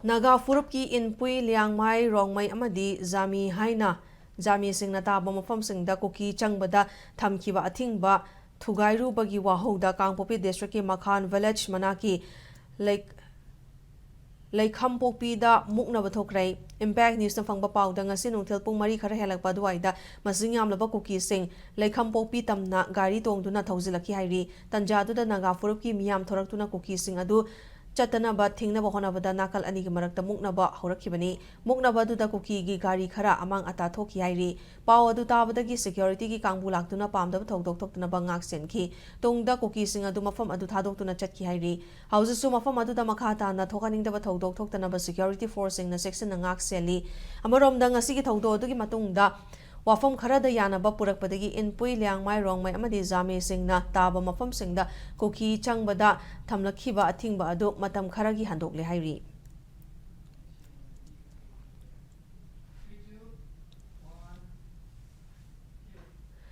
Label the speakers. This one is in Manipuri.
Speaker 1: Naga Furup ki Inpui Liangmai Rongmai Amadi Zami Haina Zami Singna Taba Mapham Singda Kuki Changbada Thamkiba Athingba Thugairu-Badagi Wahoda Kangpopi District ki Makhan Village Manaki Laikhampopi da Muknaba Thokhre Impact News na Fangba Pawda ngasi nungthil pung mari khara helakpa duwaida masing yamlaba Kuki Sing Laikhampopi tamna gari tongduna thawzilaki hairi tanjaduda Naga Furup ki miyam thoraktuna Kuki Sing adu Chatanaba Thingnaba Honabada Nakal Anigi Marakta Muknaba Horakibani Muknaba Duda Kuki gi gari khara amang ata thoki hairi Paw adu tabadagi security ki kangbu laktuna pamdaba thokdok thoktuna bangak senki tongda Kuki Sing adu Mapham adu thadoktuna chatki hairi haujisu Mapham adu da makhata na thokaningdaba thokdok thoktanaba security force na section na ngak seli amaromda ngasi ki thokdo adu ki matungda Wafam Kharada Yanaba Purakpadagi Inpui Liangmai Rongmai Amadi Zami Singna Taba Mapham Singda Kuki Changbada Thamlakiba Athingba adu matam kharagi handokle hairi